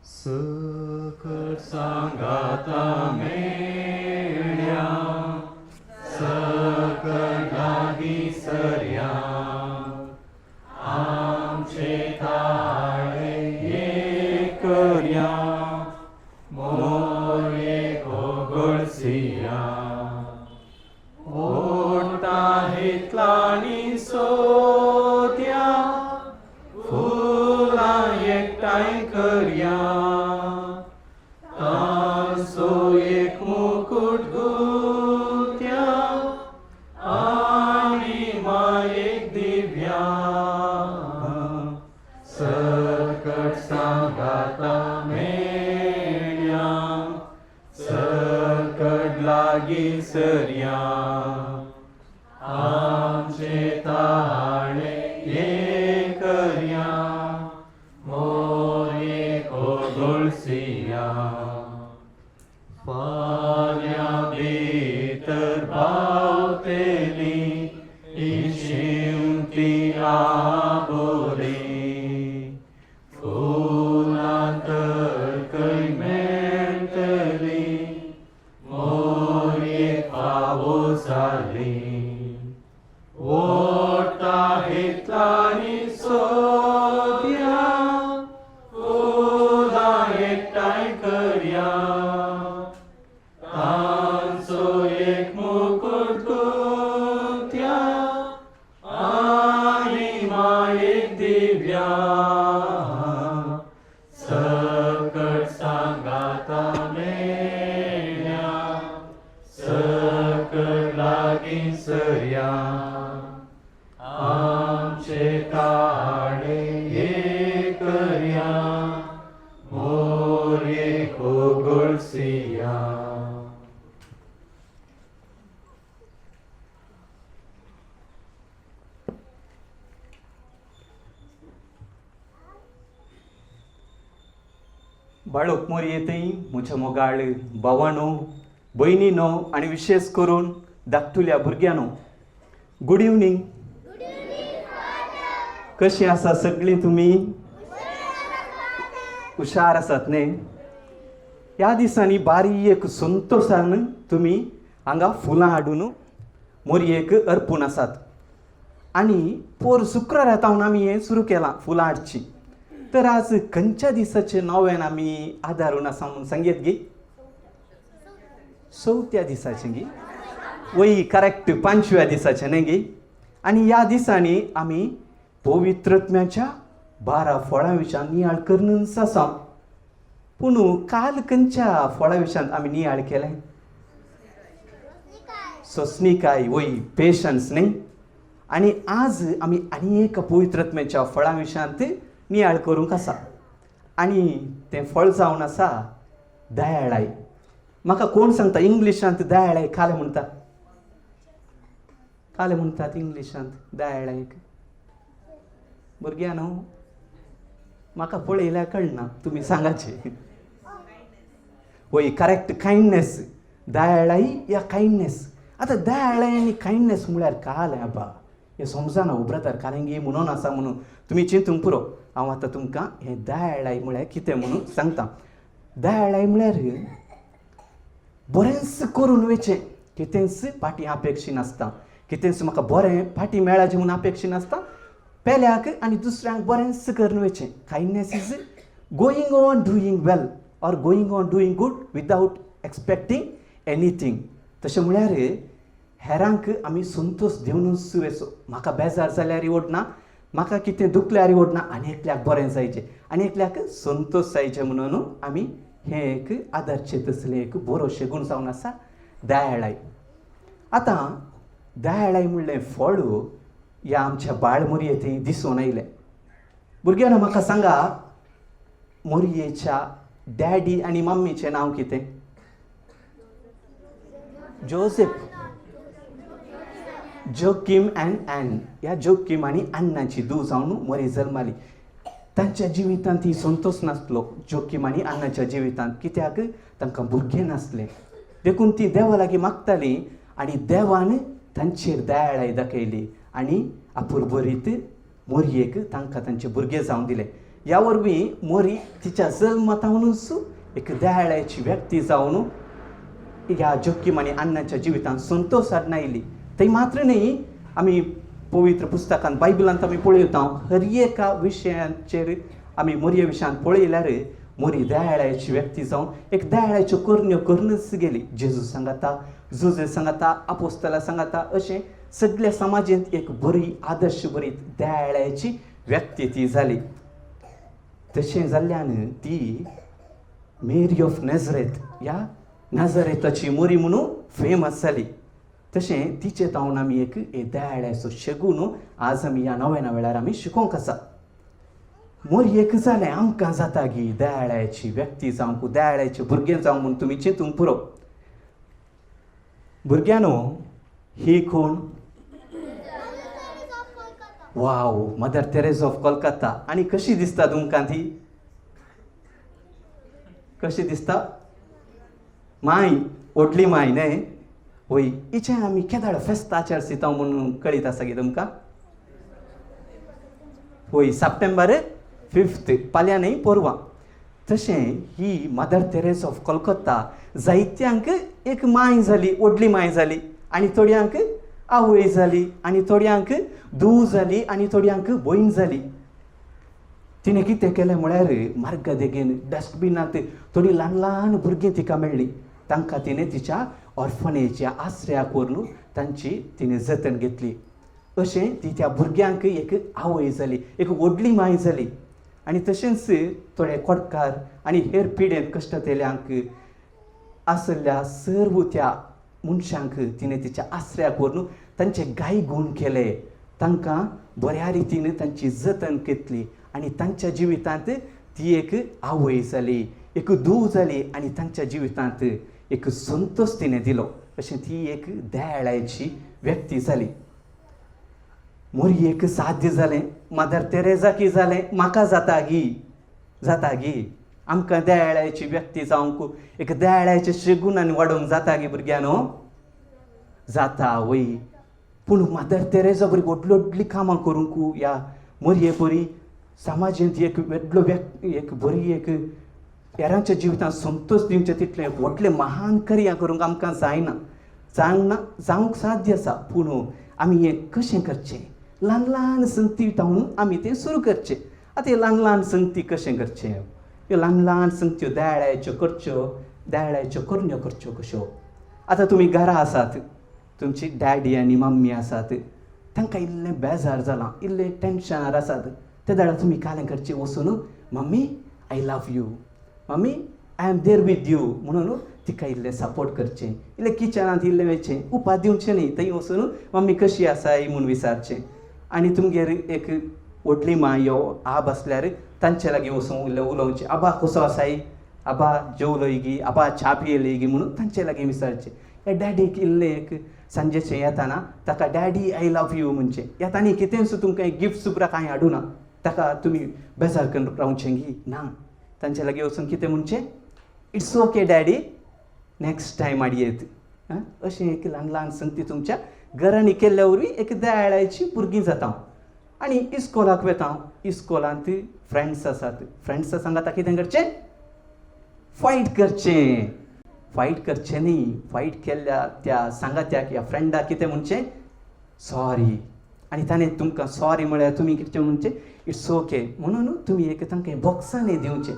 सकट सांगाता मेळ्या, सकट लागी सरया, आमचे ताळे एक करया, मोरे गोगळसिया. ओटा हितलानी सोत्या, फुलां एकठांय करया, तांचो एक मुकुट गुंथया, आनी मायेक दिव्या. सकट सांगाता मेळ्या, सकट लागी सरया, आमचे ताळे एक करया, मोरे गोगळसिया. फाल्यां भितर पावतेली, इशिवती आबोली, फुलां तळकय मेळटली, मोरे पावस जाली. ओटा हितलानी सोद्या, फुलां एकठांय करया, तांचो एक मुकुट गुंथया, आनी मायेक दिव्या. सकट सांगाता मेळ्या, सकट लागी सरया, आमचे ताळे एक करया, मोरे गोगळसिया. बाळोक मोर येतई म्हज्या मोगाळ भावांनो, भयणीनो आनी विशेष करून धाकटुल्या भुरग्यांनो, गुड इवनिंग. कशी आसा सगळीं तुमी? हुशार आसात न्ही? ह्या दिसांनी बारीक संतोशान तुमी हांगा फुलां हाडून मोरयेक अर्पून आसात. आनी पोर शुक्रारातावन आमी हें सुरू केलां फुलां हाडची. तर आज खंयच्या दिसाचें नव्यान आमी आदारून आसा म्हूण सांगेत गे? चवथ्या दिसाचें गे? वय करेक्ट, 5व्या दिसाचें न्ही गे? आनी ह्या दिसांनी आमी पवित्रत्म्याच्या 12 फळां विशीं नियाळ करनूच आसा. पूण काल खंयच्या फळां विशीं आमी नियाळ केलें? सोंसणीकाय, वय पेशन्स न्ही? आनी आज आमी आनी एक पवित्रत्म्याच्या फळां विशीं नियाळ करूंक आसा. आनी तें फळ जावन आसा दयाळाय. म्हाका कोण सांगता इंग्लिशांत दयाळाय काले म्हणटा? काले म्हणटात इंग्लिशांत दयाळायक? भुरग्यांनो, म्हाका पळयल्यार कळना, तुमी सांगाचे. वय करेक्ट, कायंडनेस. दयाळाई या कायंडनेस. आतां दयाळाय आनी कायंडनेस म्हळ्यार काल आबा हें समजना ब्रदर, कारेंगी म्हणून आसा म्हणून तुमी चिंतूंक पुरो. हांव आतां तुमकां हें दयाळाय म्हळ्यार कितें म्हणून सांगता. दयाळाय म्हळ्यार बरेंच करून वेचें, कितेंच फाटीं अपेक्षा नासता. कितेंच म्हाका बरें फाटीं मेळाचें म्हणून अपेक्षा नासता. पेल्याक आनी दुसऱ्यांक बरेंच करून वेचें. Kindness is going on doing well or going on doing good without expecting anything. तशें म्हळ्यार हेरांक आमी संतोश दिवनूच वेचो. म्हाका बेजार जाल्यार ओडना, म्हाका कितें दुखल्यार ओडना, आनी एकल्याक बरें जायचें, आनी एकल्याक संतोश जायचें म्हणून आमी हें एक आदारचें तसलें एक बरोशें गूण जावन आसा दयाळाय. आतां दयाळाय म्हणलें फळ ह्या आमच्या बाळ मोरयेंत दिसून आयलें. भुरग्यांनो, म्हाका सांगा, मोरयेच्या डॅडी आनी मम्मीचें नांव कितें? जोसेफ, जोकीम अँड ॲन. ह्या जोकीम आनी अन्नाची धूव जावन मोरये जल्माली. तांच्या जिवितांत ही संतोश नासलो जोकीम आनी अन्नाच्या जिवितांत, कित्याक तांकां भुरगें नासलें. देखून ती देवा लागीं मागताली आनी देवान तांचेर दयाळाय दाखयली आनी आपुरबरीत मोरयेक तांकां तांचें भुरगें जावन दिलें. ह्या वरवीं मोरी तिच्या जल्मतावनूच एक दयाळ्याची व्यक्ती जावन ह्या जोखीम आनी अन्नाच्या जिवितांत संतोष हाडून आयली. थंय मात्र न्ही, आमी पवित्र पुस्तकांत बायबलांत आमी पळयता हर एका विशयांचेर आमी मोरये विशयान पळयल्यार मोरी दयाळ्याची व्यक्ती जावन एक दयाळ्याच्यो करण्यो करूनच गेली. जेजू सांगता, जुजे सांगता, आपोस्तलां सांगता, अशें सगळ्या समाजांत एक बरी आदर्श बरी दयाळ्याची व्यक्ती ती जाली. तशें जाल्ल्यान ती मेरी ऑफ नॅझरेथ ह्या नाझारेताची मोरी म्हणून फेमस जाली. तशें तिचे तावन आमी एक दयाळ्याचो शेगून आज आमी ह्या नव्या वेळार आमी शिकोवंक आसा. मोरी एक जालें आमकां जाता गी दयाळ्याची व्यक्ती जावंक, दयाळ्याचे भुरगें जावं म्हूण तुमी चिंतूंक पुरो. भुरग्यानो, ही कोण? Wow, Mother Teresa of Kolkata. आनी कशी दिसता तुमकां ती? कशी दिसता? माय, व्हडली माय न्हय? होय, हिचें आमी केदाळ फेस्ताचेर सितांव म्हणून कळीत आसा गे तुमकां? होय, सप्टेंबर 5 फाल्यां न्हय, परवां. तशें ही मदर तेरेसा ऑफ कोलकाता जायत्यांक एक माय जाली, व्हडली माय जाली, आनी थोड्यांक आवय जाली, आनी थोड्यांक धूव जाली, आनी थोड्यांक भयण जाली. तिणें कितें केलें म्हळ्यार मार्ग देगेन डस्टबिनांत थोडी ल्हान ल्हान भुरगीं तिका मेळ्ळी. तांकां तिणें तिच्या ऑर्फनेच्या आश्रयाक व्हरून तांची तिणें जतन घेतली. अशें ती त्या भुरग्यांक एक आवय जाली, एक व्हडली माय जाली. आनी तशेंच थोडे कोडकार आनी हेर पिडेंत कश्टतेल्यांक आसल्या सर्व त्या मनशांक तिणें तिच्या आश्रयाक व्हरून तांचे गाय गुण केले. तांकां बऱ्या रितीन तांची जतन घेतली आनी तांच्या जिवितांत ती एक आवय जाली, एक धूव जाली, आनी तांच्या जिवितांत एक संतोष तिणें दिलो. अशें ती एक दयाळ्याची व्यक्ती जाली. मोरयेक साध्य जालें, मदर तेरेसाकी जालें, म्हाका जाता गी. आमकां दयाळ्याची व्यक्ती जावंक एक दयाळ्याचे शेगुणान वाडोवंक जाता गे भुरग्यानो? जाता वय. पूण मदर तेरेसा बरी व्हडली कामां करूंक ह्या मोरये बरी समाजांत एक व्हडलो एक बरी एक हेरांच्या जिवितांत संतोष दिवचें तितलें व्हडलें महान कार्यां करूंक आमकां जायना. जावंक साध्य आसा, पूण आमी हें कशें करचें? ल्हान ल्हान संगती तावून आमी तें सुरू करचें. आतां हे ल्हान ल्हान संगती कशें करचें? ह्यो ल्हान ल्हान संगत्यो दयाळ्याच्यो करच्यो, दयाळ्याच्यो करण्यो करच्यो कश्यो? आतां तुमी घरा आसात, तुमची डॅडी आनी मम्मी आसात, तांकां इल्लें बेजार जालां, इल्लें टेन्शनार आसात. त्या दाडा तुमी कालें करचें वचून, mummy I love you, mummy I am there with you म्हणून तिका इल्लें सपोर्ट करचें. इल्लें किचनांत इल्लें वयचें, उपास दिवचें न्ही, थंय वचून मम्मी कशी आसाय म्हूण विचारचें. आनी तुमगेर एक व्हडली माय यो आब आसल्यार तांचे लागीं वचून इल्लें उलोवचें, आबा कसो आसाय, आबा जेवलोय गी, आबा च्या पियेली गी म्हणून तांचे लागीं विचारचें. हे डॅडीक इल्लें एक सांजेचें येताना ताका डॅडी आय लव यू म्हणचें. येतानी कितें सुद्दां तुमकां एक गिफ्ट सुद्दां कांय हाडूं ना, ताका तुमी बेजार करून रावचें गी ना. तांचे लागीं वचून कितें म्हणचें? It's okay daddy, next time हाडयेत. अशें एक ल्हान ल्हान संगती तुमच्या घरांनी केल्ल्या वरवीं एक दयाळ्याची भुरगीं जाता. आनी इस्कोलाक वेता, इस्कोलांत फ्रेंड्स आसात, फ्रेंड्सा सांगाता कितें करचें? फायट करचें. फायट करचें न्ही, फायट केल्ल्या त्या सांगात्याक या फ्रेंडाक कितें म्हणचें? सॉरी. आनी ताणें तुमकां सॉरी म्हळ्यार तुमी कितें म्हणचें? इट्स ओके म्हणून तुमी एक तांकां बॉक्सांनी दिवचें.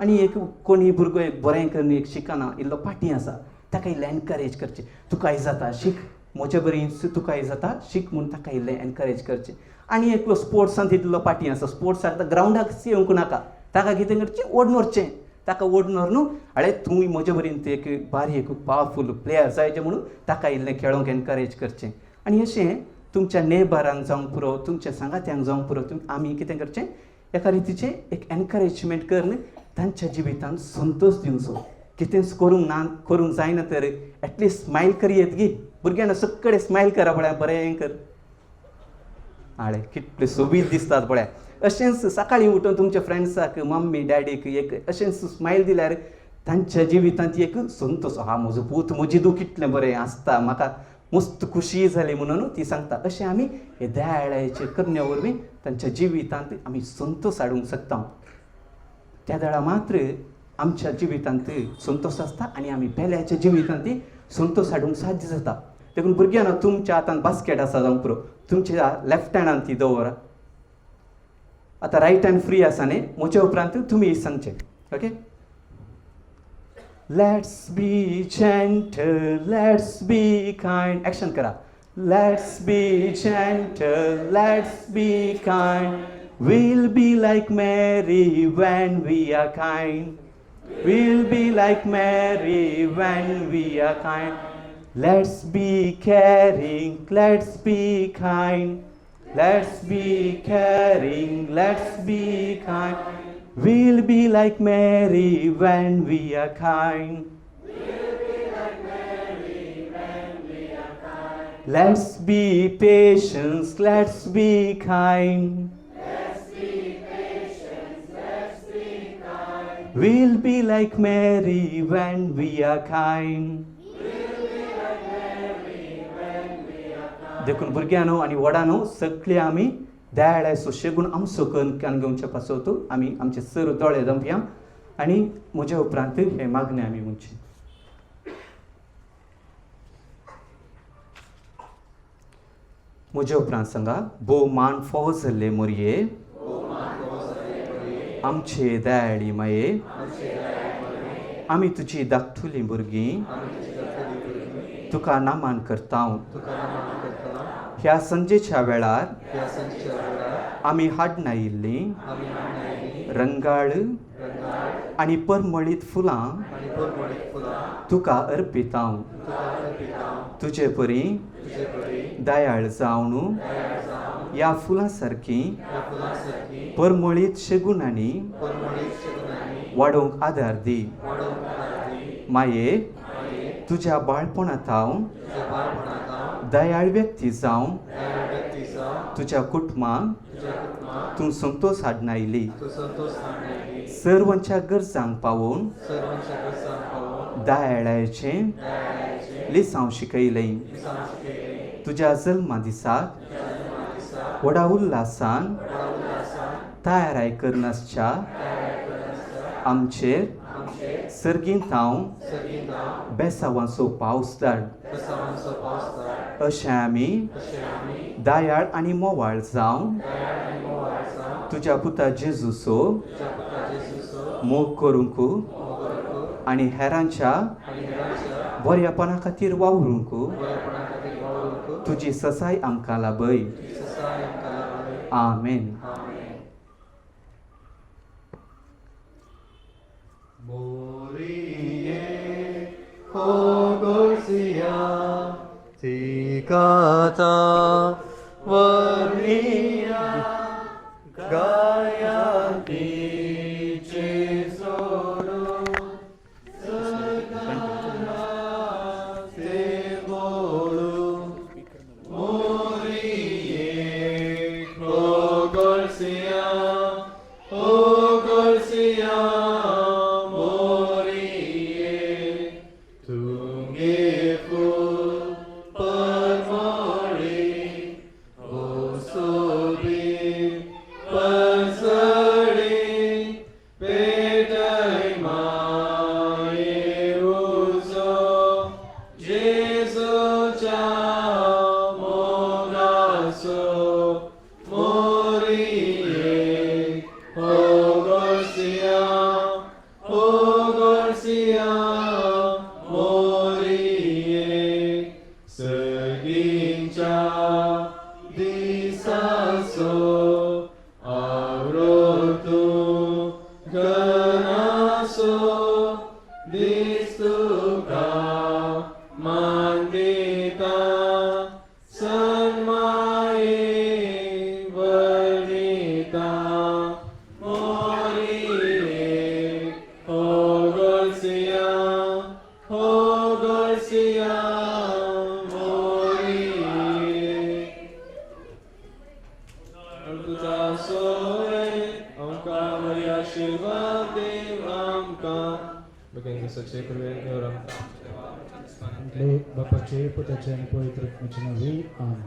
आनी एक कोणी भुरगो एक बरें करून एक शिकना, इल्लो फाटीं आसा, ताका इल्लें एनकरेज करचें. तुकाय जाता शीक, म्हजे बरें तुकाय जाता शीक म्हूण ताका इल्लें एनकरेज करचें. आनी एकलो स्पोर्ट्सांत इल्लो फाटीं आसा, स्पोर्ट्साक ग्रावंडाक येवंक नाका, ताका कितें करचें? ओडून व्हरचें. ताका ओडून व्हरून आळे तूंय म्हजे बरें एक बारीक पावरफूल प्लेयर जायचें म्हणून ताका इल्लें खेळोंक एनकरेज करचें. आनी अशें तुमच्या नेबरांक जावंक पुरो, तुमच्या सांगात्यांक जावंक पुरो, आमी कितें करचें? एका रितीचें एक एनकरेजमेंट करून तांच्या जिवितांत संतोष दिवचो. कितेंच करूंक जायना तर एटलिस्ट स्मायल करियेत गी. भुरग्यांना सक्कडे स्मायल करा पळय, बरें कर. आळे कितले सोबीत दिसतात पळय. अशेंच सकाळीं उठून तुमच्या फ्रेंड्साक, मम्मी डॅडीक एक अशेंच स्मायल दिल्यार तांच्या जिवितांत एक संतोष. हा म्हजो पूत म्हजी दूख कितलें बरें आसता, म्हाका मस्त खुशी जाली म्हणून ती सांगता. अशें आमी हे दयाळ्याचे करण्या वरवीं तांच्या जिवितांत आमी संतोष हाडूंक शकता. त्या वेळा मात्र आमच्या जिवितांत संतोष आसता आनी आमी पेल्याच्या जिवितांत संतोश हाडूंक साध्य जाता. देखून भुरग्यांना तुमच्या हातांत बास्केट आसा जावं पुरो, तुमच्या लेफ्ट हँडान ती दवरा. आतां रायट हँड फ्री आसा न्ही, म्हज्या उपरांत तुमी सांगचें. Okay. Let's be gentle, let's be kind. Action करा. Let's be gentle, let's be kind. We'll be like Mary when we are kind. We'll be like Mary when we are kind. Let's be caring, let's be kind. Let's be caring, let's be kind. We'll be like Mary when we are kind. Let's be patient, let's be kind. We'll be like Mary when we are kind. देखून भुरग्यांनो आनी वडांनो सगळे आमी देवाळ्या सुशेगून आमचो कान घेवचे पासवतो. आमी आमचे sir दोळे दंपया आनी म्हज्या उपरांत हे मागणे आमी म्हणची. म्हज्या उपरांत सांगा. भोव मान फोव जाल्ले मोरये, आमचे दयाळी माये, आमी तुजी धाकटुली भुरगीं तुका नामान करता. ह्या संजेच्या वेळार आमी हाडून आयिल्लीं रंगाळ आनी परमळीत फुलां तुका अर्पिता. तुजे परी दयाळ जावन ह्या फुलां सारकी परमळीत शेगुणांनी वाडोवंक आदार दी. माये, तुज्या बाळपणांत हांव दयाळ व्यक्ती जावं तुज्या कुटुंबाक तूं संतोष हाडून आयली. सर्वांच्या गरजांक पावोवन दयाळाचें लिसांव शिकयलें. तुज्या जल्मा दिसाक व्हडा उल्हासान तयाराय करनासच्या आमचेर सर्गींत हांव बेसांवाचो पावस धाड. अशें आमी दयाळ आनी मोवाळ जावं तुज्या पुता जेजूचो मोग करूंक आनी हेरांच्या बऱ्यापणा खातीर वावरूंक तुजी ससाय आमकां लाभय. आमेन. Tikata varnia gayanti cesoro sakala te bolu moriye ogolsia moriye tungefu Bapaचे, पुताचे आणि पवित्र आत्म्याचे नावे आमेन.